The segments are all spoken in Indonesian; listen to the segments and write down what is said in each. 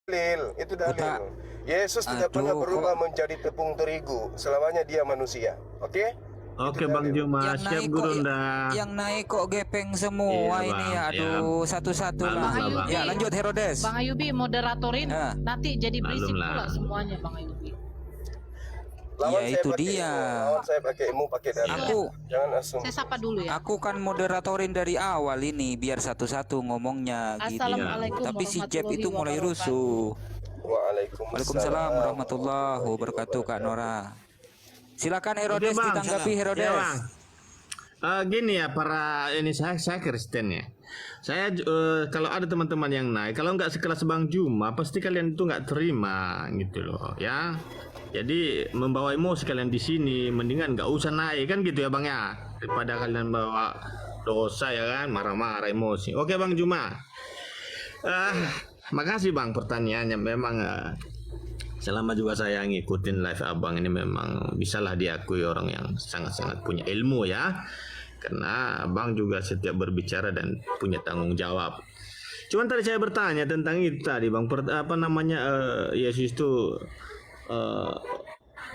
Itu dalil. Yesus tidak pernah berubah menjadi tepung terigu. Selamanya dia manusia. Oke? Oke Bang Juma, siap Gurunda. Yang naik kok gepeng semua Iya, ini Bang. ya. Aduh, satu-satu lah. Malum lah, Bang. Ya, lanjut Herodes. Bang Ayubi moderatorin, nanti jadi berisik Malum lah. pula semuanya Bang Ayubi. Lawan Ya, saya itu pakai dia. ilmu. Lawan saya pakai ilmu, pakai dalil. Jangan asum. Saya sapa dulu ya. Aku kan moderatorin dari awal ini biar satu-satu ngomongnya gitu. Assalamualaikum Tapi si Jeb itu warahmatullahi mulai wabarakatuh. rusuh. Waalaikumsalam warahmatullahi wabarakatuh Kak Nora. Silakan Herodes Oke, Bang. ditanggapi Herodes. Ya, Bang. Gini ya, para ini saya Kristen ya. Saya kalau ada teman-teman yang naik, kalau nggak sekelas Bang Juma, pasti kalian itu nggak terima gitu loh ya. Jadi membawa emosi kalian di sini, mendingan nggak usah naik kan gitu ya Bang ya, daripada kalian bawa dosa ya kan, marah-marah emosi. Oke Bang Juma, makasih Bang pertanyaannya. Memang selama juga saya ngikutin live abang ini memang bisalah diakui orang yang sangat-sangat punya ilmu ya. Karena abang juga setiap berbicara dan punya tanggung jawab. Cuman tadi saya bertanya tentang itu tadi bang, apa namanya Yesus itu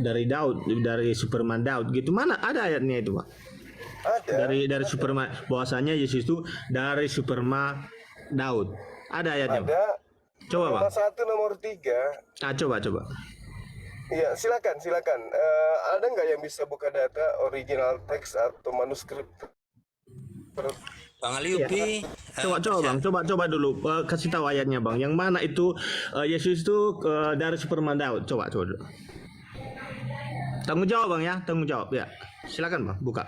dari Daud, dari Superman Daud gitu. Mana ada ayatnya itu bang? Ada. Dari Superman, bahwasanya Yesus itu dari Superman Daud. Ada ayatnya bang? Ada. Coba bang. Nomor 1 nomor 3. Coba. Iya, silakan. Ada nggak yang bisa buka data original teks atau manuskrip? Bang Aliubi. Coba bang, coba dulu kasih tahu ayatnya bang. Yang mana itu Yesus itu dari Superman Daud? Coba dulu. Tanggung jawab bang ya, tanggung jawab ya. Silakan bang, buka.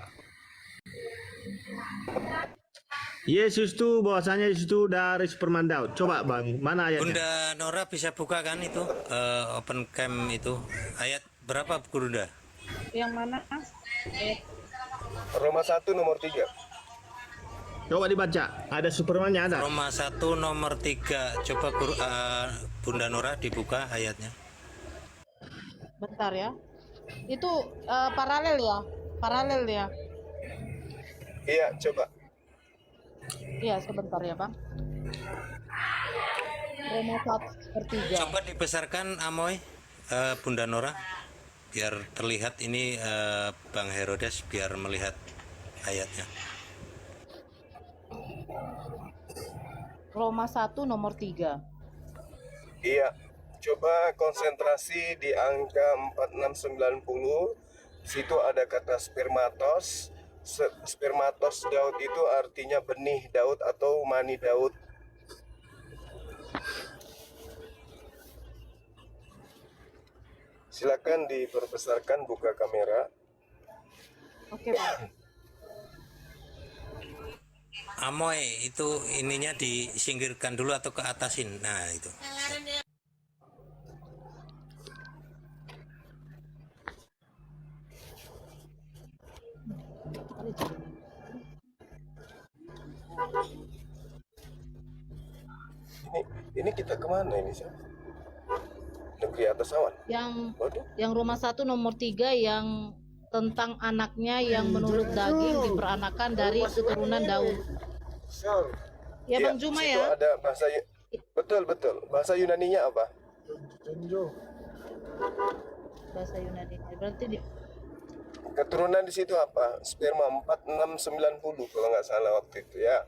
Yesus itu bahwasanya Yesus itu dari Superman Daud. Coba bang, mana ayatnya? Bunda Nora bisa buka kan itu open cam itu ayat berapa Bunda? Yang mana? Roma 1 nomor 3. Coba dibaca. Ada Supermannya ada. Roma 1 nomor 3. Coba Bunda Nora dibuka ayatnya. Bentar ya. Itu paralel ya. Iya, coba. Iya, sebentar ya Bang. Roma 1/3. Coba dibesarkan Amoy Bunda Nora biar terlihat ini Bang Herodes biar melihat ayatnya. Roma 1 nomor 3. Iya. Coba konsentrasi di angka 4690. Situ ada kata spermatos. Spermatos Daud itu artinya benih Daud atau mani Daud. Silakan diperbesarkan, buka kamera. Oke Bang. Amoy itu ininya disingkirkan dulu atau ke atasin. Nah, itu. Ini kita kemana ini sih? Negeri atas awan. Yang Roma 1 nomor 3 yang tentang anaknya yang menurut daging diperanakan dari keturunan Daud. Ya Bang Juma situ ya. ada bahasa betul. Bahasa Yunaninya apa? Bahasa Yunani. Berarti Keturunan di situ apa? Sperma 4690 kalau nggak salah waktu itu ya.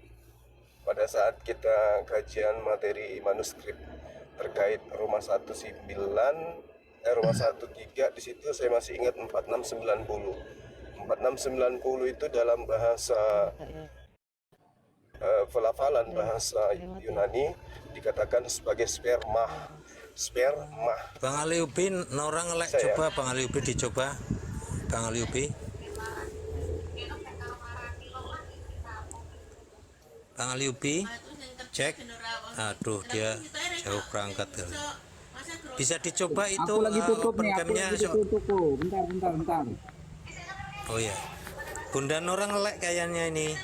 Pada saat kita kajian materi manuskrip terkait Roma 1:9, Roma 1:3 di situ saya masih ingat 4690. 4690 itu dalam bahasa pelafalan bahasa Yunani dikatakan sebagai sperma. Bang Aliubi Nora ngelek coba Bang Aliubi dicoba. Bang Aliubi. Bang Aliubi cek. Aduh dia jauh berangkat kali. Bisa dicoba itu aku lagi tutup nih, aku opencamnya. lagi tutup. Bentar. Oh ya. Bunda Nora ngelek kayaknya ini.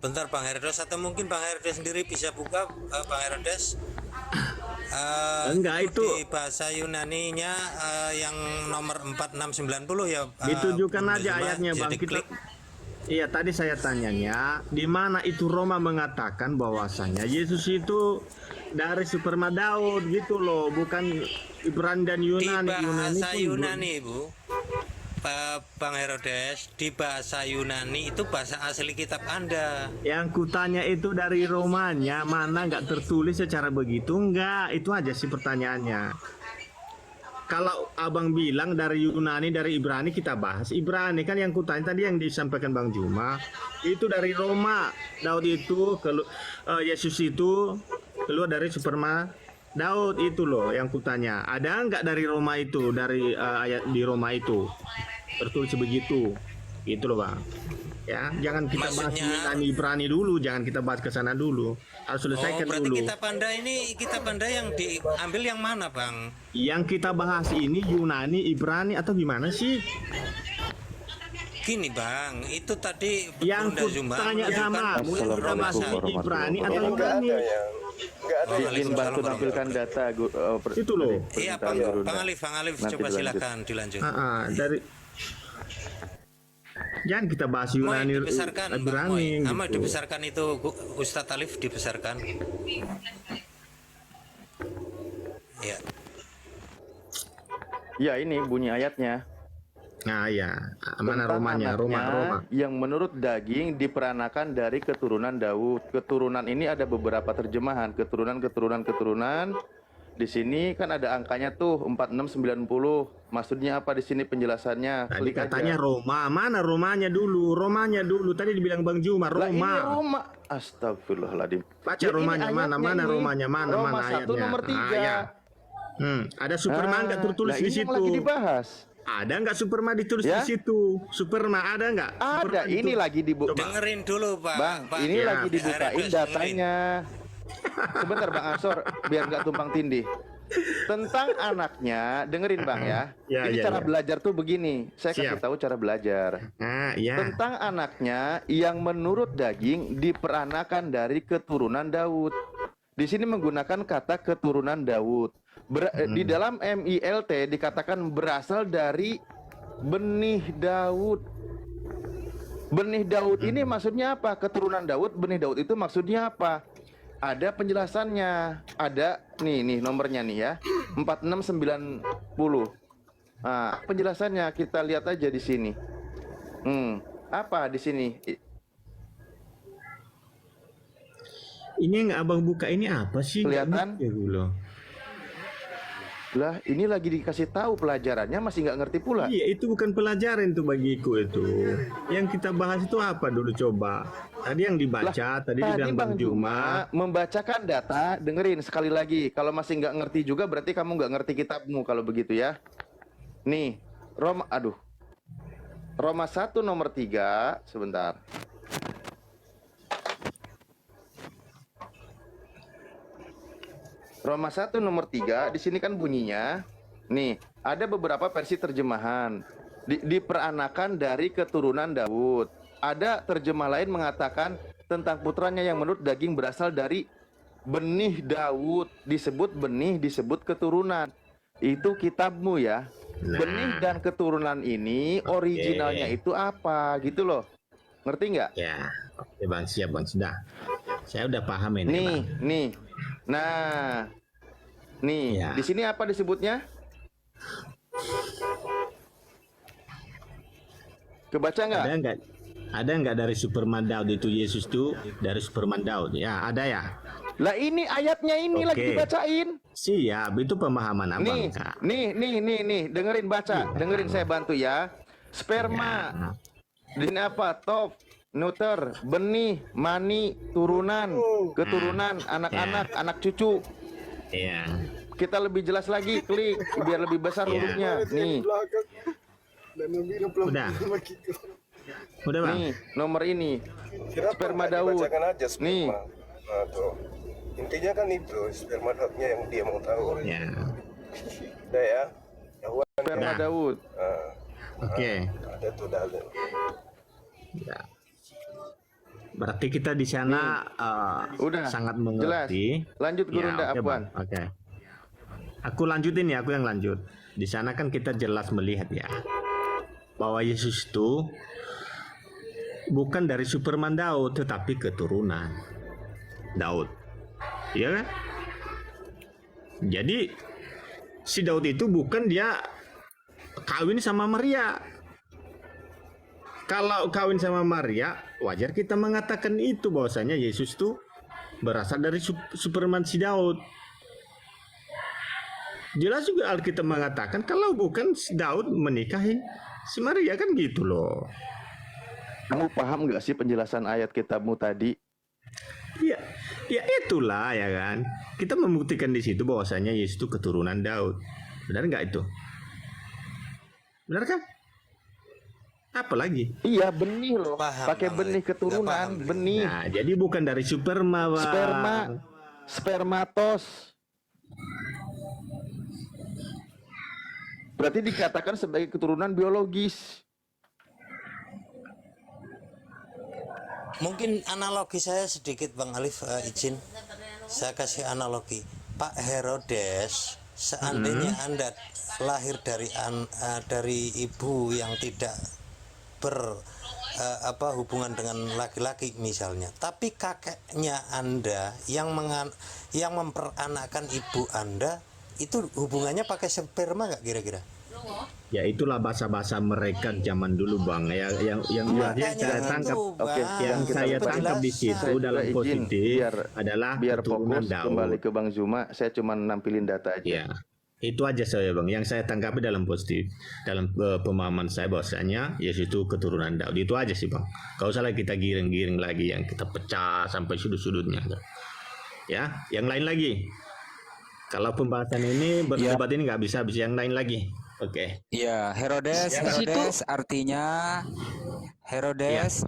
Bentar Bang Herodes atau mungkin Bang Herodes sendiri bisa buka Bang Herodes Enggak, itu di bahasa Yunaninya yang nomor 4690 ya. ditujukan Bunda aja Zuma, ayatnya Bang. jadi Kita klik. Iya, tadi saya tanyanya di mana itu Roma mengatakan bahwasanya Yesus itu dari sperma Daud gitu loh, bukan Ibrani dan Di Yunani. bahasa pun Yunani, Bu, Bang Herodes, di bahasa Yunani itu bahasa asli kitab Anda. yang kutanya itu dari Romanya, mana nggak tertulis secara begitu? Enggak, itu aja sih pertanyaannya. Kalau abang bilang dari Yunani, dari Ibrani, kita bahas Ibrani. Kan yang kutanya tadi yang disampaikan Bang Juma, itu dari Roma. Daud itu, Yesus itu keluar dari sperma Daud itu loh yang kutanya. Ada nggak dari Roma itu, dari ayat di Roma itu? Tertulis begitu. Gitu loh Bang. Ya, jangan kita bahas Maksudnya- Yunani Ibrani dulu, jangan kita bahas ke sana dulu. Harus selesaikan Berarti dulu. kitab Anda ini, kitab Anda yang diambil yang mana, Bang? Yang kita bahas ini Yunani, Ibrani atau gimana sih? Gini, Bang, itu tadi Yang Bunda Zuma tanya menunjukkan sama Bunda kita bahas Masa. Ibrani atau Ini nggak Yunani? ada yang nggak ada yang Izin bantu tampilkan data Itu loh. Iya, Bang, Bang Alif Nanti coba dilanjut. silakan dilanjut. Dari jangan kita bahas Moy Yunani, dibesarkan, Bang Ibrani. Moy. Ama Gitu. dibesarkan itu Ustadz Alif dibesarkan. Ya. Ya ini bunyi ayatnya. Nah ya, mana Tentang Romanya? Roma. anaknya yang menurut daging diperanakan dari keturunan Daud. Keturunan ini ada beberapa terjemahan, keturunan. Di sini kan ada angkanya tuh 4690. Maksudnya apa di sini penjelasannya? Tadi Klik katanya aja. Roma. Mana Romanya dulu? Romanya dulu. Tadi dibilang Bang Juma Lah, ini Roma. Roma. Astagfirullahaladzim. Baca Ya, ini Romanya mana? ayatnya Mana ini. Romanya? Mana Roma mana 1 ayatnya? nomor 3. ya. Ada Superman nggak tertulis lah, di ini yang situ? lagi dibahas. Ada nggak Superman ditulis Ya? di situ? Superman ada nggak? Ada, Superman ini itu- lagi dibuka. Dengerin dulu, Pak. Bang, Pak. ini Ya. lagi dibukain Herodes, dengerin. datanya. Sebentar Bang Ansor, biar nggak tumpang tindih. Tentang anaknya, dengerin Bang ya. Ya, Ini ya, cara ya. belajar tuh begini. Saya kasih Siap. tahu cara belajar. Ya. Tentang anaknya yang menurut daging diperanakan dari keturunan Daud. Di sini menggunakan kata keturunan Daud. Di dalam MILT dikatakan berasal dari benih Daud. Benih Daud ini maksudnya apa? Keturunan Daud, benih Daud itu maksudnya apa? Ada penjelasannya. Ada nih nomornya nih ya. 4690. Nah, penjelasannya kita lihat aja di sini. Apa di sini? Ini yang abang buka ini apa sih? Nggak Kelihatan? ngerti aku loh. Lah, ini lagi dikasih tahu pelajarannya masih nggak ngerti pula. Iya, itu bukan pelajaran tuh bagiku itu. Yang kita bahas itu apa dulu coba? Tadi yang dibaca, tadi dibilang Bang Juma. membacakan data, dengerin sekali lagi. Kalau masih nggak ngerti juga berarti kamu nggak ngerti kitabmu kalau begitu ya. Nih, Roma 1 nomor 3, sebentar. Roma 1 nomor 3, di sini kan bunyinya, nih, ada beberapa versi terjemahan. Diperanakan dari keturunan Daud. Ada terjemah lain mengatakan tentang putranya yang menurut daging berasal dari benih Daud. Disebut benih, disebut keturunan. Itu kitabmu ya. Benih dan keturunan ini originalnya itu apa gitu loh. Ngerti nggak? Ya, oke Bang, siap Bang, sudah. Saya udah paham ini, Nih, Bang. nih. Nah, nih, Ya. di sini apa disebutnya? Kebaca nggak? Ada nggak dari Superman Daud itu Yesus tuh dari Superman Daud? Ya, ada ya. Lah ini ayatnya ini Oke. lagi dibacain. Siap, itu pemahaman abang. Nih, Kak. nih, dengerin baca, dengerin saya bantu ya. Sperma, Ya. di sini apa? Top, neuter, benih, mani, turunan, keturunan, anak-anak, anak cucu. Iya. Kita lebih jelas lagi, klik biar lebih besar Ya. hurufnya. Nih, Udah. Udah Bang. nih, nomor ini. Kenapa Sperma nggak Daud. dibacakan aja sperma? Nih. Nah, tuh. Intinya kan itu sperma Daudnya yang dia mau tahu. Ya. Udah ya. Yahuan Sperma Nah. Daud. Oke. ada tuh dalil. Ya. Berarti kita di sana Udah, sangat jelas. mengerti. Lanjut Gurunda Ya, oke, Afwan. Bang. Oke. Aku lanjutin ya, aku yang lanjut. Di sana kan kita jelas melihat ya bahwa Yesus itu bukan dari Superman Daud, tetapi keturunan Daud. Iya kan? Jadi si Daud itu bukan dia kawin sama Maria. Kalau kawin sama Maria, wajar kita mengatakan itu bahwasanya Yesus itu berasal dari Superman si Daud. Jelas juga Alkitab mengatakan kalau bukan si Daud menikahi si Maria, kan gitu loh. Kamu paham nggak sih penjelasan ayat kitabmu tadi? Ya, ya itulah ya kan. Kita membuktikan di situ bahwasanya Yesus itu keturunan Daud. Benar nggak itu? Benar kan? Apa lagi? Iya, benih loh. Paham, Pakai Bang benih Ali. keturunan, Nggak paham. benih. Nah, jadi bukan dari sperma, Bang. Spermatos. Berarti dikatakan sebagai keturunan biologis. Mungkin analogi saya sedikit Bang Alif, izin saya kasih analogi. Pak Herodes, seandainya Anda lahir dari ibu yang tidak hubungan dengan laki-laki misalnya, tapi kakeknya Anda yang memperanakkan ibu Anda, itu hubungannya pakai sperma nggak kira-kira? Ya itulah bahasa-bahasa mereka zaman dulu, Bang. Yang Makanya saya itu, tangkap, Bang. yang kita saya berbagi. tangkap di situ Saya dalam izin, positif adalah biar keturunan fokus Daud. kembali ke Bang Zuma. Saya cuma nampilin data aja. Ya, itu aja saya, Bang. Yang saya tangkapi dalam positif, dalam pemahaman saya bahwasanya Yesus itu keturunan Daud. Itu aja sih, Bang. Gak usah lagi kita giring-giring lagi yang kita pecah sampai sudut-sudutnya. Ya, yang lain lagi. Kalau pembahasan ini berdebat ini nggak bisa habis, yang lain lagi. Oke. Ya, Herodes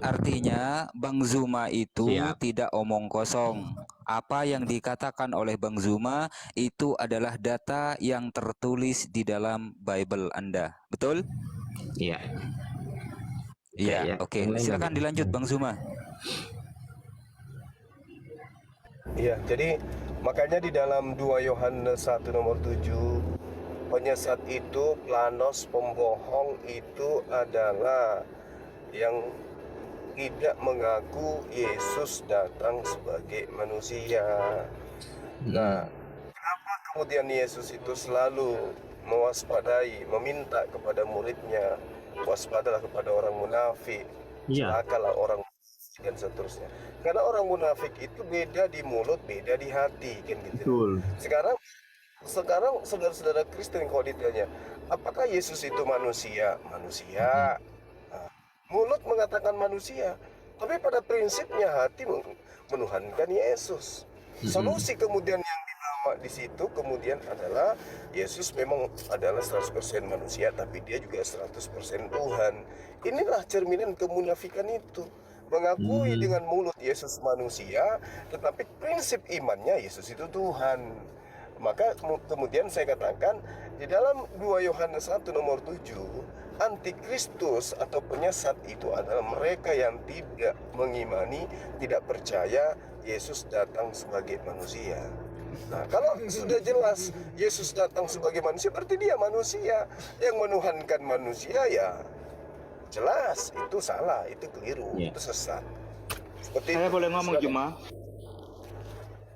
artinya Bang Zuma itu Siap. tidak omong kosong. Apa yang dikatakan oleh Bang Zuma itu adalah data yang tertulis di dalam Bible Anda. Betul? Iya. Iya, ya. oke. Yang lain Silakan lagi. dilanjut Bang Zuma. Iya, jadi makanya di dalam 2 Yohanes 1 nomor 7, penyesat itu, planos, pembohong itu adalah yang tidak mengaku Yesus datang sebagai manusia. Nah, kenapa kemudian Yesus itu selalu mewaspadai, meminta kepada muridnya, waspadalah kepada orang munafik, Iya. celakalah orang munafik, dan seterusnya. Karena orang munafik itu beda di mulut, beda di hati, kan gitu. Betul. Sekarang saudara-saudara Kristen kalau ditanya, apakah Yesus itu manusia? Manusia. Nah, mulut mengatakan manusia, tapi pada prinsipnya hati menuhankan Yesus. Solusi kemudian yang dibawa di situ kemudian adalah Yesus memang adalah 100% manusia, tapi dia juga 100% Tuhan. Inilah cerminan kemunafikan itu. Mengakui dengan mulut Yesus manusia, tetapi prinsip imannya Yesus itu Tuhan. Maka kemudian saya katakan di dalam 2 Yohanes 1 nomor 7, antikristus atau penyesat itu adalah mereka yang tidak mengimani, tidak percaya Yesus datang sebagai manusia. Nah, kalau sudah jelas Yesus datang sebagai manusia, berarti dia manusia. Yang menuhankan manusia ya jelas itu salah, itu keliru, Ya. itu sesat. Seperti Saya itu. boleh ngomong Silakan. Juma?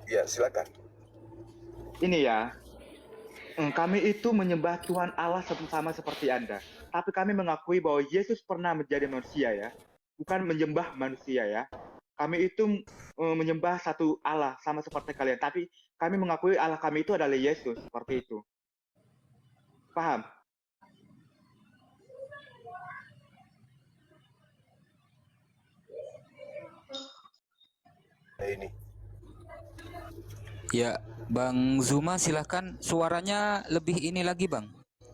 Ya, silakan. Ini ya, kami itu menyembah Tuhan Allah sama seperti Anda. Tapi kami mengakui bahwa Yesus pernah menjadi manusia ya. Bukan menyembah manusia ya. Kami itu menyembah satu Allah sama seperti kalian. Tapi kami mengakui Allah kami itu adalah Yesus. Seperti itu. Paham? Nah, ini. Ya, Bang Zuma silahkan, suaranya lebih ini lagi Bang.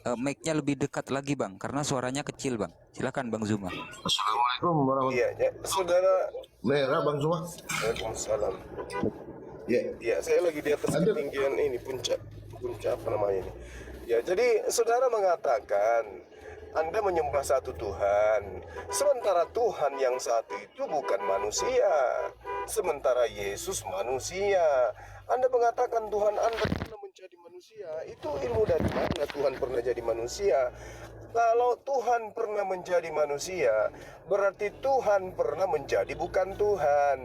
Mic-nya lebih dekat lagi Bang, karena suaranya kecil Bang. Silakan Bang Zuma. Assalamualaikum warahmatullahi Iya, ya, saudara. wabarakatuh. Bang Zuma. Waalaikumsalam. Ya. Ya, saya lagi di atas ketinggian ini, puncak apa namanya ini. Ya, jadi saudara mengatakan Anda menyembah satu Tuhan, sementara Tuhan yang satu itu bukan manusia, sementara Yesus manusia. Anda mengatakan Tuhan Anda pernah menjadi manusia. manusia. Itu ilmu dari mana Tuhan pernah jadi manusia? Kalau Tuhan pernah menjadi manusia, berarti Tuhan pernah menjadi bukan Tuhan.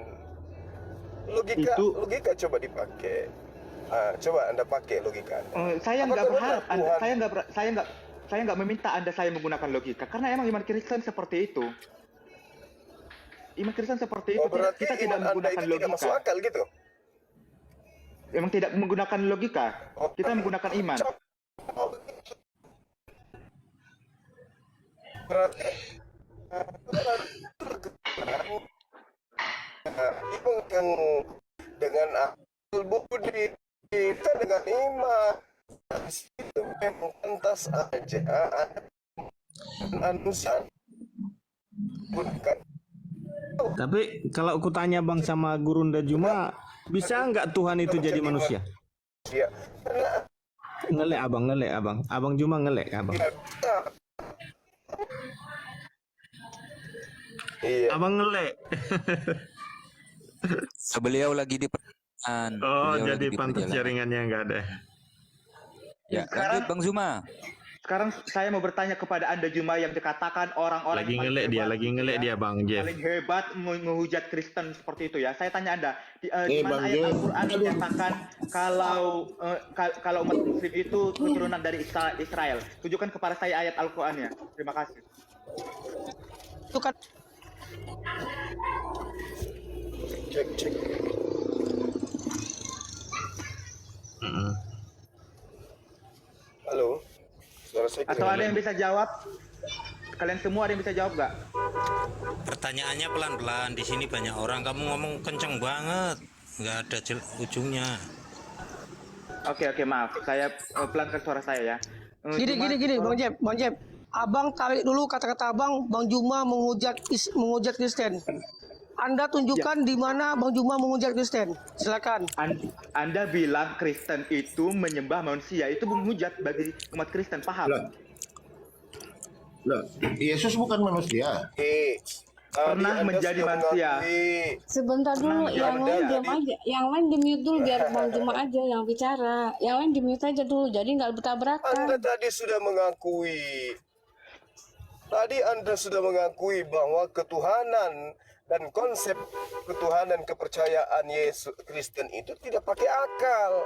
Logika coba dipakai. Coba Anda pakai logika Anda. Saya nggak Apakah berharap benar Anda, Tuhan- saya nggak meminta Anda saya menggunakan logika, karena emang iman Kristen seperti itu. Iman Kristen seperti itu, berarti kita tidak iman Anda menggunakan itu tidak masuk logika. akal gitu. Emang tidak menggunakan logika, kita menggunakan iman. Berarti kamu dengan akal budi, kita dengan iman. Itu memang pantas aja ada manusia bukan. Tapi kalau aku tanya Bang sama Gurunda Juma, bisa nggak Tuhan itu jadi manusia? Ya, karena Ngelek abang. Abang Juma ngelek abang. iya. Abang ngelek. Beliau lagi di perjalanan. Oh, Beliau jadi lagi di pantas perjalanan. jaringannya nggak ada. Ya, lanjut Bang Zuma. Sekarang saya mau bertanya kepada Anda Juma yang dikatakan orang-orang Lagi yang ngelek dia, hebat, lagi ngelek dia Bang Jeff. paling hebat menghujat Kristen seperti itu ya. Saya tanya Anda, di mana Bang ayat Jeff. Al-Qur'an menyatakan kalau umat Muslim itu keturunan dari Israel? Tunjukkan kepada saya ayat Al-Qur'annya. Terima kasih. Itu kan Cek. Halo. Suara saya Atau ada yang bisa jawab? Kalian semua ada yang bisa jawab nggak? Pertanyaannya pelan-pelan. Di sini banyak orang. Kamu ngomong kenceng banget. Nggak ada ujungnya. Oke, maaf. Saya pelankan suara saya ya. gini, Bang Jeb. Abang tarik dulu kata-kata Bang Juma menghujat Kristen. Anda tunjukkan di mana Bang Juma menghujat Kristen. Silakan. Anda bilang Kristen itu menyembah manusia, itu menghujat bagi umat Kristen, paham? Loh, Yesus bukan manusia. Pernah menjadi manusia. Sebentar dulu, yang lain diam aja. Yang lain di-mute dulu biar Bang Juma aja yang bicara. Yang lain di-mute aja dulu, jadi nggak bertabrakan. Anda tadi sudah mengakui. Bahwa ketuhanan dan konsep ketuhanan kepercayaan Yesus Kristen itu tidak pakai akal.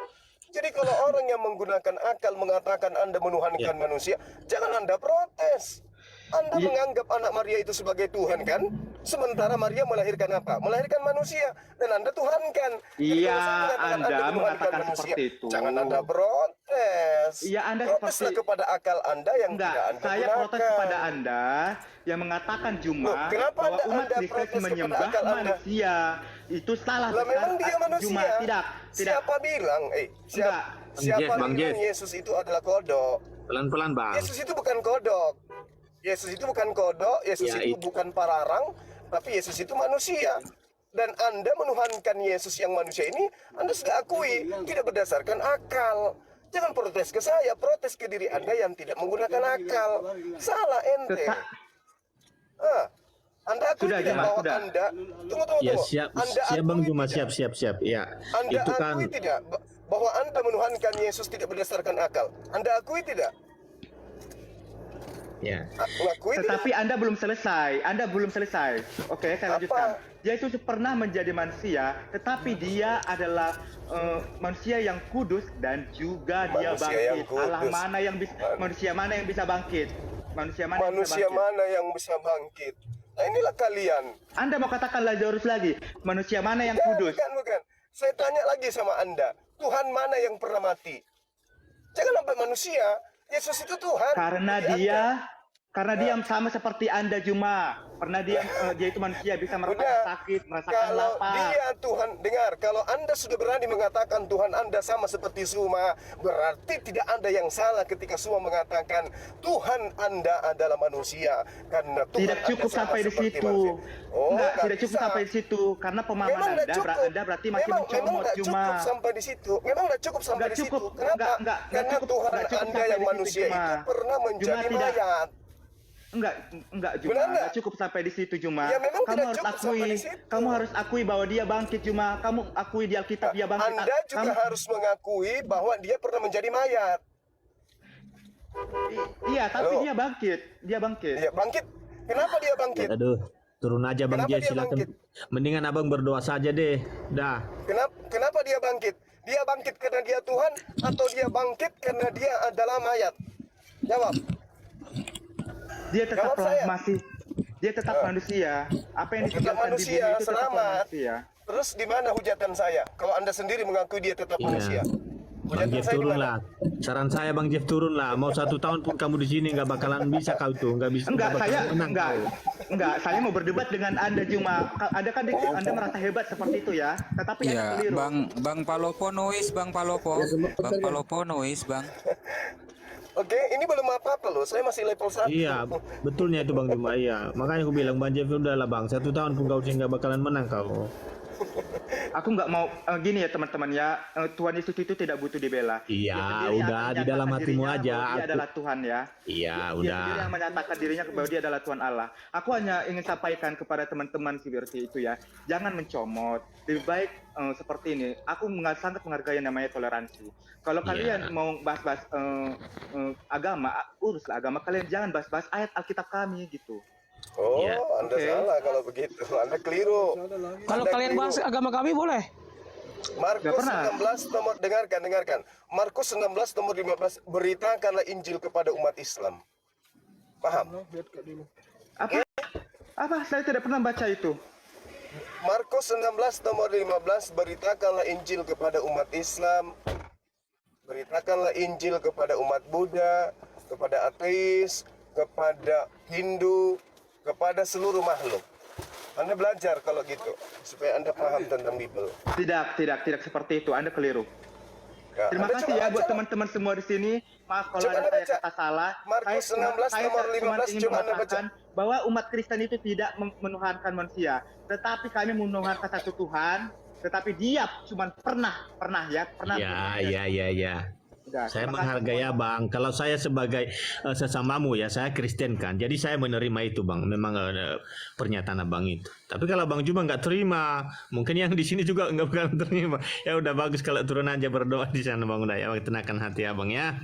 Jadi kalau orang yang menggunakan akal mengatakan Anda menuhankan manusia, jangan Anda protes. Anda menganggap anak Maria itu sebagai Tuhan kan? Sementara Maria melahirkan apa? Melahirkan manusia. Dan Anda tuhankan. Jadi Iya, kalau saya mengatakan Anda menuhankan mengatakan manusia, seperti itu. jangan Anda protes. Iya, Anda Proteslah seperti kepada akal Anda yang enggak. tidak Anda Saya gunakan. protes kepada Anda yang mengatakan Juma Loh, kenapa bahwa Anda umat protes Kristen kepada menyembah akal Anda? manusia. Itu salah. Lah memang dia manusia. Juma, tidak. Siapa bilang? Siapa Bang bilang Jeff. Yesus itu adalah kodok? Pelan-pelan Bang. Yesus itu bukan kodok. Yesus itu bukan kodok. Yesus Ya, itu bukan pararang. Tapi Yesus itu manusia. Dan Anda menuhankan Yesus yang manusia ini, Anda sudah akui tidak berdasarkan akal. Jangan protes ke saya, protes ke diri Anda yang tidak menggunakan akal. Salah ente. Anda akui Sudah, tidak Jemaat, bahwa sudah. Anda tunggu. Ya siap Bang akui Juma, tidak? siap. Ya. Anda Itu kan akui tidak bahwa Anda menuhankan Yesus tidak berdasarkan akal? Anda akui tidak? ya. Mengakui Tetapi Anda belum selesai. Oke, saya lanjutkan. Yesus pernah menjadi manusia, tetapi dia adalah manusia yang kudus dan juga dia Manusia yang bangkit. kudus. Manusia mana yang bisa bangkit? Manusia mana yang bisa manusia bangkit? mana yang bisa bangkit? Nah inilah kalian. Anda mau katakan Lazarus lagi? Manusia mana yang kudus? Bukan. Saya tanya lagi sama Anda. Tuhan mana yang pernah mati? Jangan sampai manusia. Yesus itu Tuhan. Karena bagi dia Anda. Karena dia sama seperti Anda Juma. Pernah dia itu manusia bisa merasakan sakit, merasakan Kalau lapar. dia Tuhan, dengar, kalau Anda sudah berani mengatakan Tuhan Anda sama seperti Suma, berarti tidak ada yang salah ketika Suma mengatakan Tuhan Anda adalah manusia. Karena Tuhan Tidak cukup Anda sama sampai di seperti situ. manusia. Enggak, nggak tidak cukup bisa. sampai di situ karena pemahaman Memang nggak Anda, cukup. Anda berarti masih memang mencomot nggak Juma. cukup sampai di situ. Memang nggak cukup sampai Nggak di situ. cukup. Kenapa? Nggak Karena cukup. Tuhan Nggak cukup Anda sampai yang di situ, manusia Juma. itu pernah menjadi Juma tidak. mayat. enggak Juma, Benar nggak? enggak cukup sampai di situ Juma. Ya, memang Kamu tidak harus cukup sampai akui, di situ. kamu harus akui bahwa dia bangkit Juma. Kamu akui di Alkitab dia bangkit. Anda juga harus mengakui bahwa dia pernah menjadi mayat. Iya, tapi Halo? dia bangkit. Dia bangkit. Dia bangkit. Kenapa dia bangkit? Aduh, turun aja Bang Kenapa Jeff, dia silakan. bangkit? Mendingan Abang berdoa saja deh. Dah. Kenapa dia bangkit? Dia bangkit karena dia Tuhan atau dia bangkit karena dia adalah mayat? Jawab. Dia tetap Jawab saya. dia tetap manusia. Apa yang Tetap ditinggalkan di manusia, bumi itu tetap selamat. manusia. Terus di mana hujatan saya? Kalau Anda sendiri mengakui dia tetap Iya. manusia. Bang Hujatan Jeff saya di turun mana? lah. Saran saya Bang Jeff turun lah. Mau 1 tahun pun kamu di sini nggak bakalan bisa kau tuh, nggak bisa. Enggak, nggak bakalan saya menang kau. enggak, saya mau berdebat dengan Anda Juma. Anda kan Anda merasa hebat seperti itu ya, tetapi Anda Ya, keliru. Bang Palopo noise, Bang Palopo. Bang Palopo noise, Bang. Oke, ini belum apa-apa loh. Saya masih level 1. Iya, betulnya itu Bang Juma. Iya, makanya aku bilang Bang Jeff udah lah Bang. 1 tahun pun kau sih nggak bakalan menang kau. Aku nggak mau gini ya teman-teman ya, Tuhan Yesus itu tidak butuh dibela. Iya, Dia sendiri udah akan di dalam menyatakan hatimu dirinya aja. bahwa Dia adalah Tuhan ya. Iya, Dia udah. sendiri yang menyatakan dirinya bahwa dia adalah Tuhan Allah. Aku hanya ingin sampaikan kepada teman-teman seperti itu ya, jangan mencomot. Lebih baik seperti ini. Aku sangat menghargai yang namanya toleransi. Kalau Iya. kalian mau bahas-bahas agama, uruslah agama kalian. Jangan bahas-bahas ayat Alkitab kami gitu. Oh, Iya. Anda Oke. salah kalau begitu. Anda keliru. Kalau Anda kalian keliru. bahas agama kami boleh. Markus Nggak pernah. 16 nomor dengarkan. Markus 16 nomor 15, beritakanlah Injil kepada umat Islam. Paham? Apa? Saya tidak pernah baca itu. Markus 16 nomor 15, beritakanlah Injil kepada umat Islam. Beritakanlah Injil kepada umat Buddha, kepada ateis, kepada Hindu, kepada seluruh makhluk. Anda belajar kalau gitu, supaya Anda paham tentang Bible. Tidak seperti itu. Anda keliru. Ya, Terima Anda kasih coba ya buat baca. teman-teman semua di sini. Maaf kalau Coba ada Anda saya baca. kata salah. Markus 16 nomor 15, ingin coba Anda baca. mengatakan bahwa umat Kristen itu tidak menuhankan manusia, tetapi kami menuhankan satu Tuhan. Tetapi dia cuma pernah. Ya. Udah, Saya terima kasih menghargai semua. Abang. Kalau saya sebagai sesamamu ya, saya Kristen kan. Jadi saya menerima itu Bang. Memang pernyataan Abang itu. Tapi kalau Bang Juma nggak terima, mungkin yang di sini juga nggak bakalan terima. Ya udah bagus kalau turun aja berdoa di sana Bang. Udah ya, tenangkan hati Abang ya.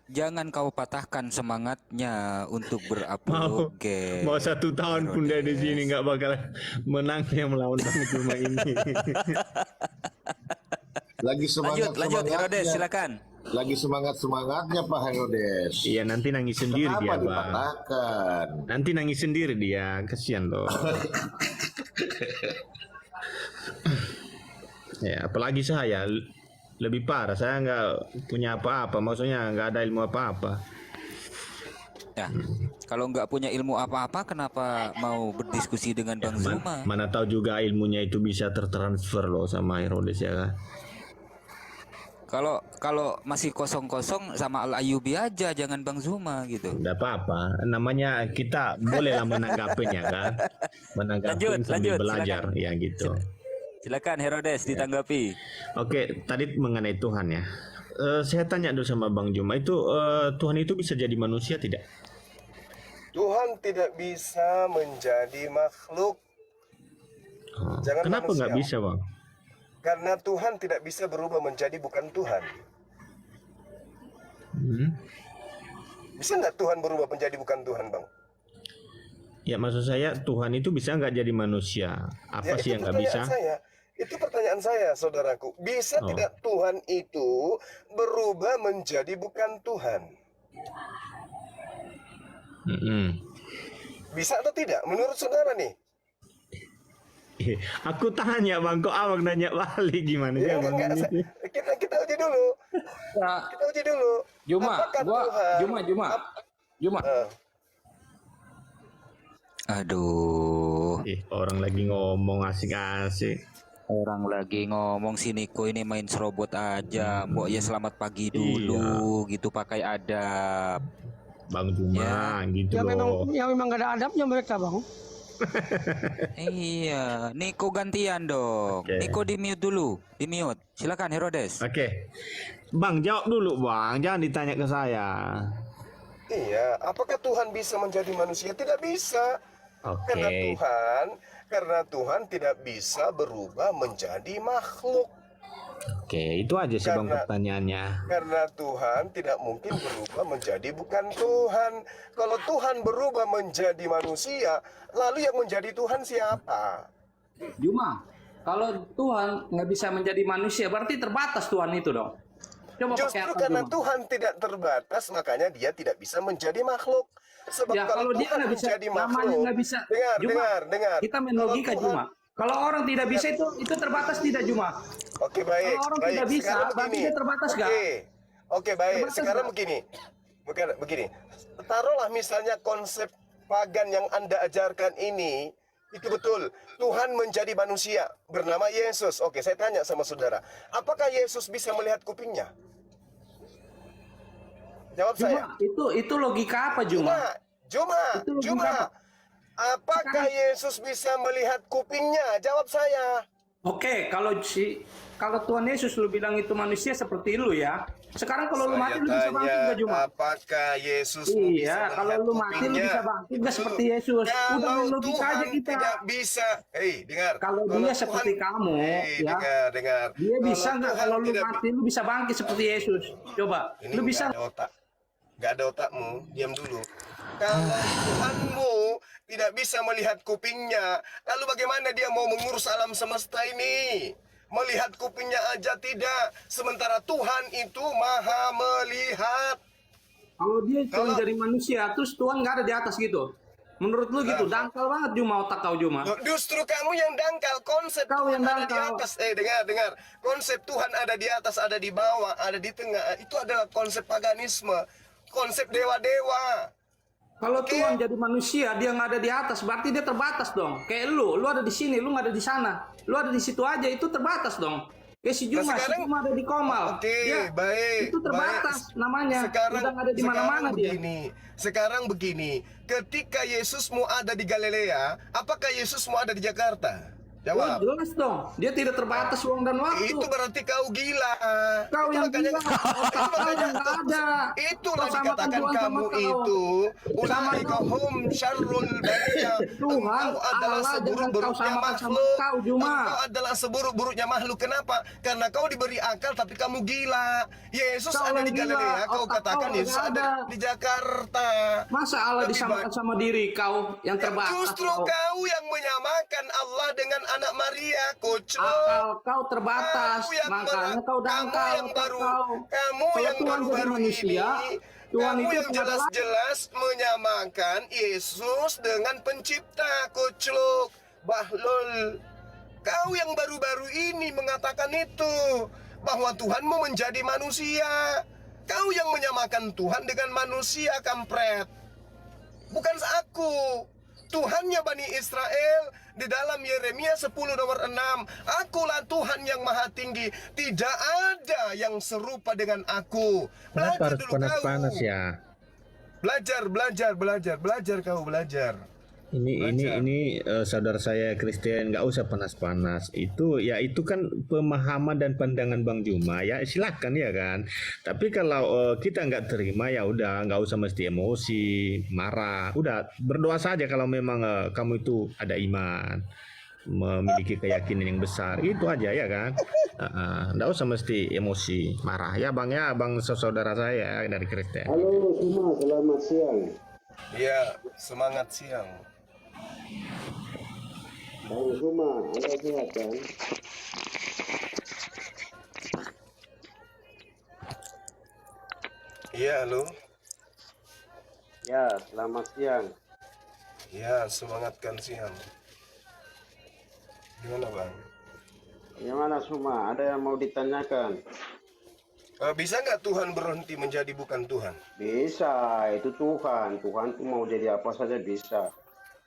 Jangan kau patahkan semangatnya untuk Mau berapologet. 1 tahun pun dia di sini nggak bakal menang yang melawan Bang Juma ini. Lagi semangat Lanjut Herodes, silakan. Lagi semangatnya Pak Herodes. Iya nanti nangis sendiri Kenapa dia Bang. dipatahkan? Nanti nangis sendiri dia, kasihan loh. Ya, apalagi saya lebih parah. Saya nggak punya apa-apa, maksudnya nggak ada ilmu apa-apa. Ya, kalau nggak punya ilmu apa-apa, kenapa mau berdiskusi dengan Bang Zuma? Mana tahu juga ilmunya itu bisa tertransfer loh sama Herodes ya kan. Kalau masih kosong-kosong sama Al Ayyubi aja, jangan Bang Zuma gitu. Tidak apa-apa, namanya kita bolehlah menanggapinya kan. Menanggapi sambil belajar silakan. ya gitu. Silakan Herodes ditanggapi. Oke, tadi mengenai Tuhan ya. Saya tanya dulu sama Bang Juma, itu Tuhan itu bisa jadi manusia tidak? Tuhan tidak bisa menjadi makhluk. Jangan Kenapa manusia. nggak bisa Bang? Karena Tuhan tidak bisa berubah menjadi bukan Tuhan. Bisa nggak Tuhan berubah menjadi bukan Tuhan, Bang? Ya maksud saya Tuhan itu bisa nggak jadi manusia? Apa Ya, sih itu yang nggak bisa? Itu pertanyaan saya, saudaraku. Bisa Oh. tidak Tuhan itu berubah menjadi bukan Tuhan? Bisa atau tidak? Menurut saudara nih? Aku tanya Bang, kok Abang nanya balik gimana sih Ya, Bang? enggak, kita uji dulu. Kita uji dulu. Apakah Tuhan? Juma. Aduh, Orang lagi ngomong asik-asik. orang lagi ngomong si Niko ini main serobot aja. Mbok ya selamat pagi dulu gitu, pakai adab. Bang Juma gitu Ya loh. memang gak ada adabnya mereka Bang. Iya, Niko gantian dong. Oke. Niko di mute dulu, di mute. Silakan Herodes. Oke. Bang, jawab dulu, Bang. Jangan ditanya ke saya. Iya, apakah Tuhan bisa menjadi manusia? Tidak bisa. Karena Oke. Tuhan tidak bisa berubah menjadi makhluk. Oke, itu aja sih Bang Karena- pertanyaannya. Karena Tuhan tidak mungkin berubah menjadi bukan Tuhan. Kalau Tuhan berubah menjadi manusia, lalu yang menjadi Tuhan siapa? Juma, kalau Tuhan nggak bisa menjadi manusia, berarti terbatas Tuhan itu dong. Coba pakai Justru apa, karena Juma? Tuhan tidak terbatas, makanya dia tidak bisa menjadi makhluk. Sebab Ya, kalau kalau dia Tuhan nggak bisa, menjadi namanya makhluk, nggak bisa. dengar. Kita main Kalau logika, Tuhan- Juma. Kalau orang tidak bisa itu terbatas tidak, Juma? Oke, baik. Kalau orang baik. tidak bisa, Sekarang berarti begini. dia terbatas nggak? Oke, baik. Terbatas Sekarang nggak? begini. Taruhlah misalnya konsep pagan yang Anda ajarkan ini, itu betul. Tuhan menjadi manusia bernama Yesus. Oke, saya tanya sama saudara. Apakah Yesus bisa melihat kupingnya? Jawab saya. Juma, itu logika apa, Juma? Itu logika Juma. apa? Apakah Yesus bisa melihat kupingnya? Jawab saya. Oke, kalau Tuhan Yesus lu bilang itu manusia seperti lu ya. Sekarang kalau lu mati lu bisa bangkit nggak, Juma? Apakah Yesus Iya, kalau lu mati lu bisa bangkit nggak seperti Yesus? Udah Kalau main logika aja Tuhan kita. tidak bisa, dengar. Kalau dia seperti kamu, ya, dengar. dia bisa nggak Tuhan kalau lu tidak mati lu bisa bangkit seperti Yesus? Coba, Ini lu bisa? nggak ada otak. Nggak ada otakmu, diam dulu. Kalau Tuhanmu tidak bisa melihat kupingnya, lalu bagaimana dia mau mengurus alam semesta ini? Melihat kupingnya aja tidak, sementara Tuhan itu maha melihat. Kalau dia cuma Kalau- dari manusia, terus Tuhan nggak ada di atas gitu? Menurut lu gitu, dangkal banget Juma otak kau, Juma. Justru kamu yang dangkal, konsep Kau Tuhan yang ada di dangkal. atas. Dengar. Konsep Tuhan ada di atas, ada di bawah, ada di tengah. Itu adalah konsep paganisme, konsep dewa-dewa. Kalau Oke. Tuhan jadi manusia, dia nggak ada di atas, berarti dia terbatas dong. Kayak lu ada di sini, lu nggak ada di sana. Lu ada di situ aja, itu terbatas dong. Kayak si Juma, sekarang- si Juma ada di Komal. Oke, baik. Itu terbatas baik. namanya. Udah nggak ada di mana-mana dia. Sekarang begini, ketika Yesusmu ada di Galilea, apakah Yesusmu ada di Jakarta? Oh, Jawab. jelas dong. Dia tidak terbatas ruang dan waktu. Itu berarti kau gila. Kau Itu yang makanya- gila. itu makanya Kau yang nggak ada. Itulah Kau samakan dikatakan Tuhan sama kamu kau. itu Sama ulaika kau. hum syarrul bariyah. Tuhan, Engkau adalah Allah, jangan seburuk-buruknya kau samakan sama makhluk. kau, Juma. Engkau adalah seburuk-buruknya makhluk. Kenapa? Karena kau diberi akal tapi kamu gila. Yesus Kau ada yang di gila. Galilea, kau Otak katakan kau Yesus nggak ada ada. di Jakarta. Masa Allah Lebih disamakan baik- sama diri kau yang terbatas? Justru kau. kau yang menyamakan Allah dengan anak Maria, kocok. Akal kau terbatas, Kamu yang makanya kau dangkal yang otak baru, kau. kamu Kalau yang Tuhan jadi baru-baru manusia, ini, Tuhan kamu itu yang adalah- jelas-jelas menyamakan Yesus dengan pencipta, koclok, bahlul. Kau yang baru-baru ini mengatakan itu, bahwa Tuhan mau menjadi manusia. Kau yang menyamakan Tuhan dengan manusia, kampret. Bukan aku. Tuhannya Bani Israel di dalam Yeremia 10 nomor 6. Akulah Tuhan yang maha tinggi. Tidak ada yang serupa dengan aku. Kenapa Belajar harus dulu panas-panas kau. ya? Belajar kau belajar. Ini saudara saya Kristen, nggak usah panas-panas. Itu kan pemahaman dan pandangan Bang Juma ya, silakan ya kan. Tapi kalau kita nggak terima ya udah, nggak usah mesti emosi, marah. Udah berdoa saja kalau memang kamu itu ada iman, memiliki keyakinan yang besar. Itu aja ya kan. Nggak usah mesti emosi, marah ya Bang saudara saya dari Kristen. Halo semua, selamat siang. Ya, semangat siang. Bang Zuma, Anda sehat kan? Iya, halo. Ya, selamat siang. Ya, semangatkan siang. Gimana, Bang? Gimana Suma? Ada yang mau ditanyakan? Bisa nggak Tuhan berhenti menjadi bukan Tuhan? Bisa, itu Tuhan. Tuhan tuh mau jadi apa saja bisa.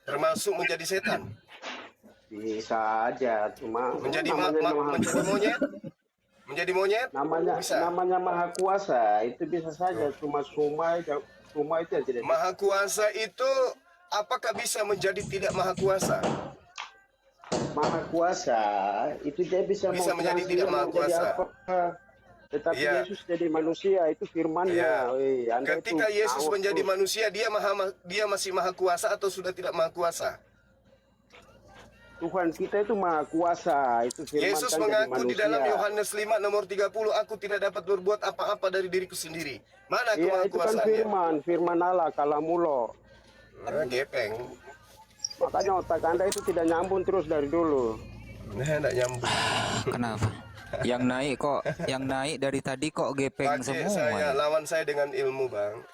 Termasuk menjadi setan? Bisa aja, cuma Menjadi namanya menjadi monyet? Menjadi monyet? Bisa. namanya Maha Kuasa, itu bisa saja. Cuma Suma itu yang tidak. Maha Kuasa itu apakah bisa menjadi tidak maha kuasa? Maha kuasa itu dia bisa menjadi tidak maha kuasa. Tetapi Iya. Yesus jadi manusia itu firman-Nya. Iya. Anda Ketika itu Yesus ngawur menjadi terus. manusia, dia masih maha kuasa atau sudah tidak maha kuasa? Tuhan kita itu maha kuasa, itu firman Yesus kan jadi mengaku di manusia. dalam Yohanes 5 nomor 30, aku tidak dapat berbuat apa-apa dari diriku sendiri. Mana Iya, itu kan kemahakuasaannya? firman Allah, kalamulo. Gepeng. Makanya otak Anda itu tidak nyambung terus dari dulu. Nah, tidak nyambung. Kenapa? Yang naik dari tadi kok gepeng Pakai semua. saya, lawan saya dengan ilmu, Bang.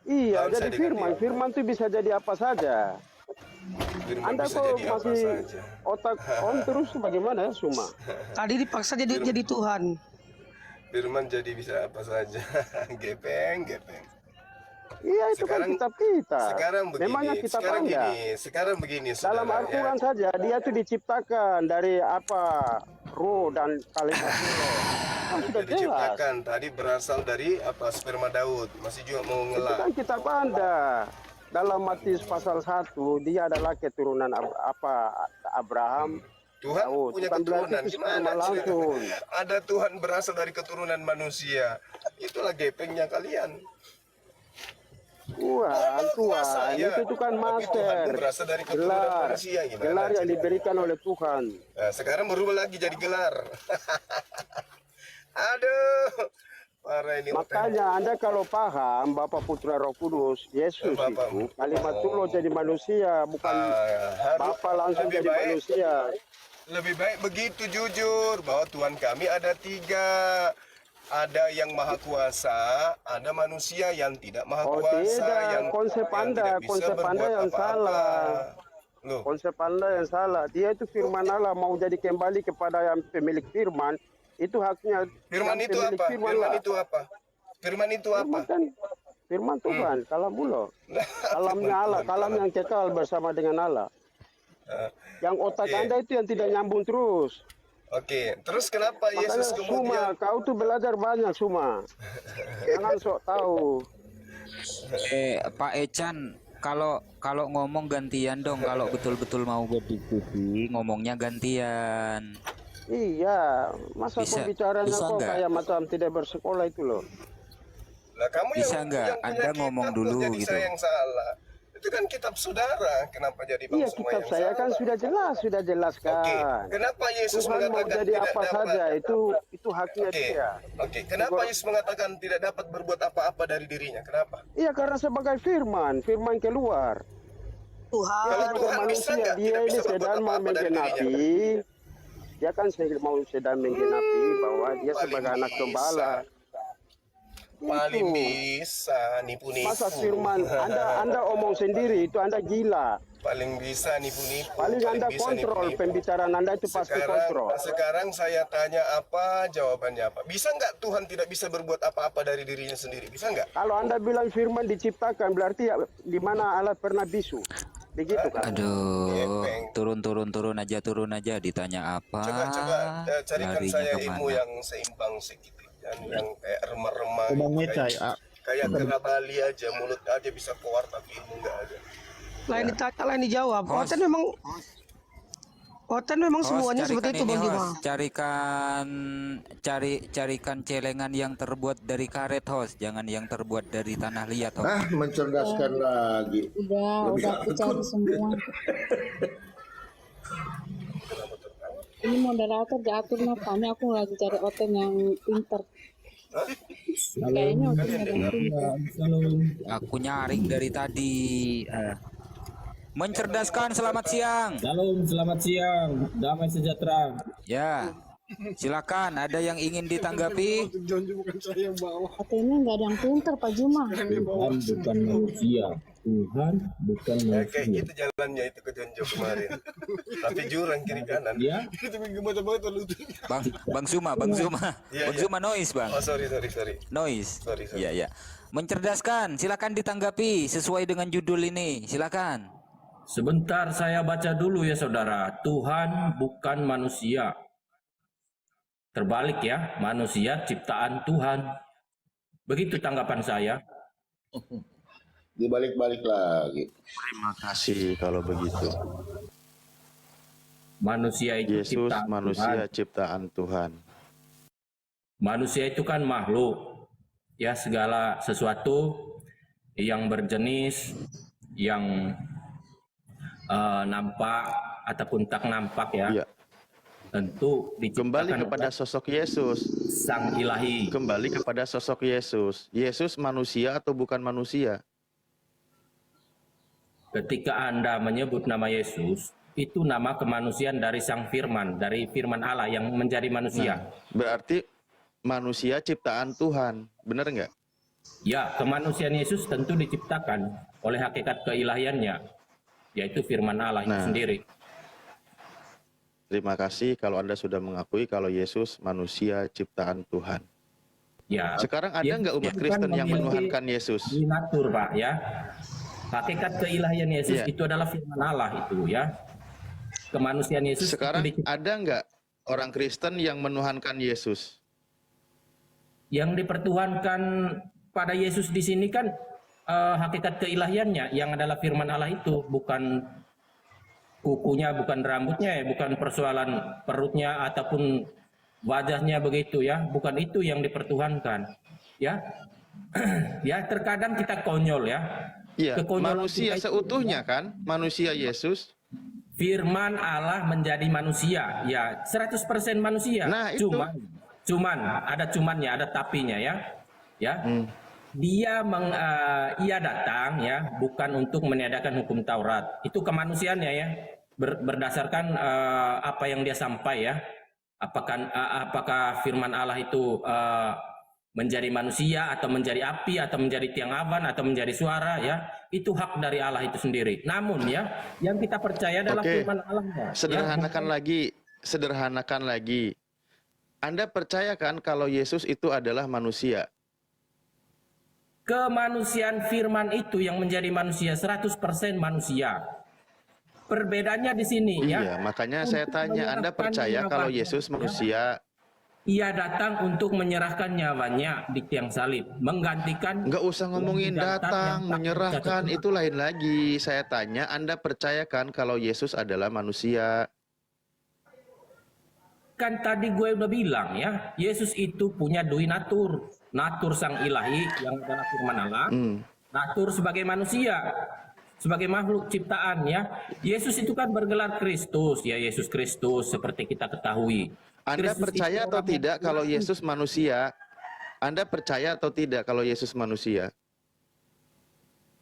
Iya, Lawan jadi saya dengan firman. ilmu. Firman itu bisa jadi apa saja. Firman Anda bisa kok jadi apa masih saja. otak on terus bagaimana, Suma? Tadi dipaksa jadi Tuhan. Firman jadi bisa apa saja. Gepeng. Iya, itu kan kitab kita. Sekarang begini. Memangnya kitab Anda. Sekarang begini, Dalam saudara, Al-Quran saja, dia itu diciptakan dari apa? Roh dan kalimat roh. Kan sudah jelas. diciptakan tadi berasal dari apa sperma Daud. Masih juga mau Itu ngelak. kan kitab Anda. Dalam Matius pasal 1, dia adalah keturunan Abraham. Tuhan Daud. punya Bukan berarti keturunan. itu Gimana sperma langsung. Ada Tuhan berasal dari keturunan manusia. Itulah gepengnya kalian. Tuhan, ya. itu kan Tapi Tuhan master. pun berasal dari keturunan Gelar, manusia. Gimana gelar yang ceritanya? diberikan oleh Tuhan. Nah, sekarang berubah lagi jadi gelar. Aduh. Parah ini. Makanya Anda kalau paham Bapa Putra Roh Kudus, Yesus Bapak. itu kalimat Tuhan jadi manusia, bukan Bapa langsung lebih jadi baik. manusia. Lebih baik begitu jujur bahwa Tuhan kami ada 3. Ada yang maha kuasa, ada manusia yang tidak maha Oh kuasa, tidak, yang konsep yang Anda, tidak bisa konsep Anda berbuat yang apa-apa. salah. Loh, Konsep Anda yang salah. Dia itu firman Allah mau jadi kembali kepada yang pemilik firman, itu haknya firman yang itu pemilik apa? Firman, Firman lah. itu apa? Firman itu apa? Firman kan firman Tuhan, kalamulo. Kalamnya Allah, kalam yang kekal bersama dengan Allah. Yang otak Oke. Anda itu yang tidak nyambung terus. Oke, terus kenapa Yesus Makanya Suma, kemudian kau tuh belajar banyak Suma. Jangan sok tahu. Pak Echan, kalau ngomong gantian dong. Kalau betul-betul mau berdiskusi, ngomongnya gantian. Iya, masa Bisa- pembicaranya bisa kok nggak? kayak macam tidak bersekolah itu loh. Lah kamu Bisa yang nggak? yang punya Anda ngomong kitab, dulu jadi gitu. saya yang salah. Itu kan kitab saudara, kenapa jadi bang Iya, semua kitab yang saya salah? kan sudah jelaskan. Oke, kenapa Yesus Tuhan mau mengatakan jadi tidak apa dapat? saja itu haknya Oke, dia. oke. Kenapa Yesus mengatakan tidak dapat berbuat apa-apa dari dirinya? Kenapa? Iya, karena sebagai firman keluar. Tuhan. Dia Kalau sebagai Tuhan bisa manusia, nggak dia tidak ini bisa berbuat sedang mau apa-apa dari menggenapi. Dia kan mau sedang menggenapi bahwa dia Paling sebagai anak bisa. gembala. Paling Itu. bisa nipu-nipu. Masa firman Anda omong sendiri itu Anda gila. Paling bisa nipu-nipu. Paling Anda bisa kontrol nipu-nipu. pembicaraan Anda itu pasti kontrol. Sekarang saya tanya apa, jawabannya apa. Bisa nggak Tuhan tidak bisa berbuat apa-apa dari dirinya sendiri? Bisa nggak? Kalau Anda bilang firman diciptakan berarti di mana Allah pernah bisu. Begitu kan? Aduh, turun aja ditanya apa? Coba carikan Larinya saya kemana? ilmu yang seimbang sedikit. Yang kayak remah-remah. Bang gitu, Mecai, kayak kera Bali aja, mulut aja bisa keluar tapi ilmu nggak ada. Lain ditanya, lain dijawab. Host. Oten memang Host, semuanya seperti itu, carikan Bang ini, Juma. host. Carikan celengan yang terbuat dari karet, host. Jangan yang terbuat dari tanah liat, host. Ah, mencerdaskan lagi. Udah aku cari semua. Ini moderator diatur makanya aku lagi cari oten yang pinter. Kayaknya oten yang pinter. Aku nyaring dari tadi. Mencerdaskan, selamat siang. Salam, selamat siang. Damai sejahtera. Ya, silakan. Ada yang ingin ditanggapi? Otennya nggak ada yang pinter Pak Juma. Tuhan bukan manusia. Tuhan bukan Kayak manusia. gitu jalannya itu ke Jonjo kemarin. Tapi jurang kiri kanan. Ya, Bang Zuma. Iya, Bang Zuma noise, Bang. Oh sorry. Noise. Sorry. Iya. Mencerdaskan, silakan ditanggapi sesuai dengan judul ini. Silakan. sebentar saya baca dulu ya saudara. Tuhan bukan manusia. Terbalik ya, manusia ciptaan Tuhan. Begitu tanggapan saya. Dibalik-balik lagi. Terima kasih kalau begitu. Manusia itu Yesus ciptaan manusia Tuhan. ciptaan Tuhan. Manusia itu kan makhluk, ya, segala sesuatu yang berjenis, yang nampak ataupun tak nampak, ya, Iya. tentu Kembali diciptakan kepada oleh sosok Yesus. Sang Ilahi. Kembali kepada sosok Yesus. Yesus manusia atau bukan manusia? Ketika Anda menyebut nama Yesus, itu nama kemanusiaan dari Sang Firman, dari Firman Allah yang menjadi manusia. Berarti manusia ciptaan Tuhan. Benar nggak? Ya, kemanusiaan Yesus tentu diciptakan oleh hakikat keilahiannya, yaitu Firman Allah itu sendiri. Terima kasih kalau Anda sudah mengakui kalau Yesus manusia ciptaan Tuhan. Ya. Sekarang ada dia- nggak dia umat bukan Kristen yang memiliki menuhankan Yesus? Dinatur, Pak, ya. Hakikat keilahian Yesus Iya. itu adalah Firman Allah itu, ya. Kemanusiaan Yesus Sekarang itu ada nggak orang Kristen yang menuhankan Yesus? yang dipertuhankan pada Yesus di sini kan hakikat keilahiannya yang adalah Firman Allah itu, bukan kukunya, bukan rambutnya, ya, bukan persoalan perutnya ataupun wajahnya begitu, ya, bukan itu yang dipertuhankan, ya. Ya, terkadang kita konyol, ya. Iya, Kekonyolan manusia kita itu, seutuhnya kan, manusia Yesus. Firman Allah menjadi manusia, ya, 100% manusia. Nah, itu. Cuman ada cumannya, ada tapinya, ya. Ya. Dia ia datang, ya, bukan untuk meniadakan hukum Taurat. Itu kemanusiaannya, ya. Berdasarkan apa yang dia sampai, ya. Apakah firman Allah itu menjadi manusia atau menjadi api atau menjadi tiang awan atau menjadi suara, ya, itu hak dari Allah itu sendiri. Namun, ya, yang kita percaya adalah Oke. firman Allah. Sederhanakan lagi. Anda percaya kan kalau Yesus itu adalah manusia? Kemanusiaan firman itu yang menjadi manusia 100% manusia. Perbedaannya di sini, ya. Iya, makanya saya tanya, Anda percaya kalau Yesus manusia? Ia datang untuk menyerahkan nyawanya di tiang salib, menggantikan. Nggak usah ngomongin datang, menyerahkan, itu lain lagi. Saya tanya, Anda percaya kan kalau Yesus adalah manusia? Kan tadi gue udah bilang, ya, Yesus itu punya dui natur. Natur sang ilahi yang adalah firman Allah, natur sebagai manusia, sebagai makhluk ciptaan, ya. Yesus itu kan bergelar Kristus, ya, Yesus Kristus seperti kita ketahui. Anda Kristus percaya itu atau orang tidak yang kalau mati. Yesus manusia? Anda percaya atau tidak kalau Yesus manusia?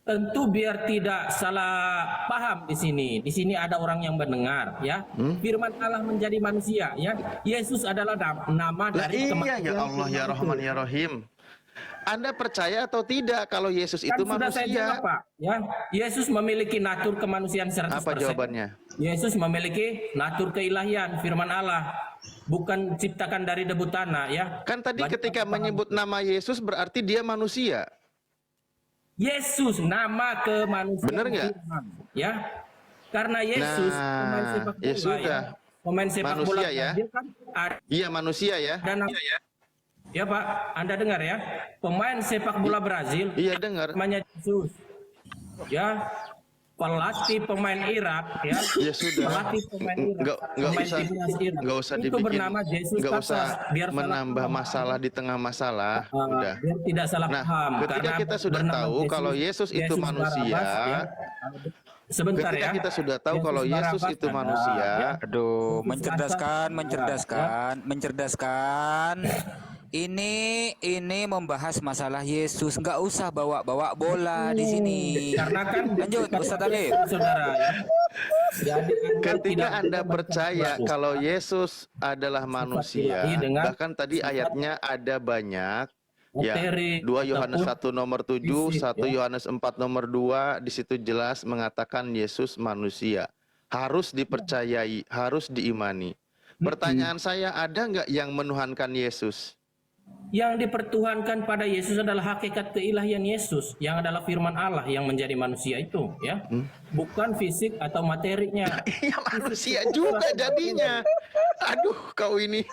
Tentu biar tidak salah paham di sini. Di sini ada orang yang mendengar, ya. Firman Allah menjadi manusia, ya. Yesus adalah nama Lah dari iya, ya Allah, ya Rahman, ya Rahim. Anda percaya atau tidak kalau Yesus itu Kan sudah saya jawab, manusia? Pak, ya. Yesus memiliki natur kemanusiaan 100%. Apa jawabannya? Yesus memiliki natur keilahian, firman Allah. Bukan ciptakan dari debu tanah, ya. Kan tadi Banyak ketika orang menyebut nama Yesus berarti dia manusia. Yesus nama kemanusiaan. Bener nggak? firman, ya. Karena Yesus pemain sepak bola, ya sudah. ya. Pemain sepak bola Manusia, ya. Brazil kan ada Iya manusia ya. ya, Pak, Anda dengar, ya. Pemain sepak bola Brazil Iya dengar. namanya Yesus. Ya. Pelatih pemain Irak, ya. Ya sudah. Pelatih pemain Irak. Nggak pemain usah, timnas Irak. nggak usah Itu dibikin, bernama Jesus nggak usah Christus, biar salah menambah paham. masalah di tengah masalah. Udah. Biar tidak salah Nah, paham. ketika Karena kita sudah bernama tahu kalau Yesus itu manusia, Barabas, ya. Sebentar, ketika ya. kita sudah tahu kalau Yesus Barabas itu ada, manusia, ya. Aduh, Yesus mencerdaskan. Ini membahas masalah Yesus, nggak usah bawa-bawa bola di sini. Karena kan Lanjut, Ustadz Alif. Saudara, ya. Jadi ketika Anda percaya kalau Yesus adalah manusia, dengan bahkan tadi ayatnya ada banyak. Ya, materi 2 Yohanes 1 nomor 7, fisik, 1 ya. Yohanes 4 nomor 2, di situ jelas mengatakan Yesus manusia. Harus dipercayai, harus diimani. Pertanyaan saya, ada nggak yang menuhankan Yesus? Yang dipertuhankan pada Yesus adalah hakikat keilahian Yesus, yang adalah firman Allah yang menjadi manusia itu, ya. Bukan fisik atau materinya. Iya manusia juga jadinya. Aduh, kau ini.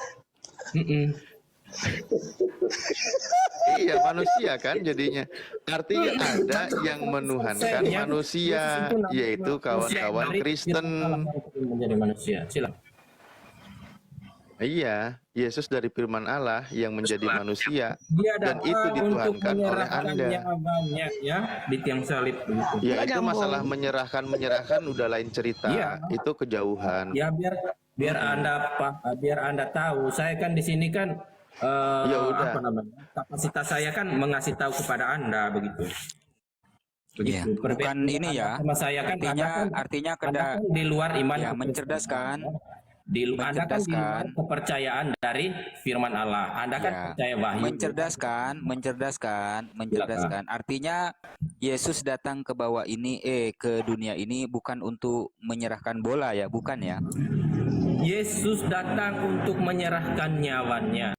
Iya, manusia kan jadinya. Artinya ada yang menuhankan manusia, yaitu kawan-kawan Kristen. Menjadi manusia. Silakan. Iya, Yesus dari firman Allah yang menjadi manusia, Dia dan datang itu untuk dituhankan oleh menyerahkan Anda. nyawanya ya di tiang salib begitu. Ya, itu masalah menyerahkan udah lain cerita. Iya. Itu kejauhan. Ya biar Anda tahu, saya kan di sini kan Ya udah. apa namanya? Kapasitas saya kan mengasih tahu kepada Anda begitu. Ya, bukan ini ya. Sama saya kan Artinya Anda kan di luar iman ya, kepercayaan. mencerdaskan. Anda kan di luar kepercayaan dari firman Allah. Anda kan Ya, percaya wahyu. mencerdaskan. Artinya Yesus datang ke ke dunia ini bukan untuk menyerahkan bola ya, bukan ya? Yesus datang untuk menyerahkan nyawanya.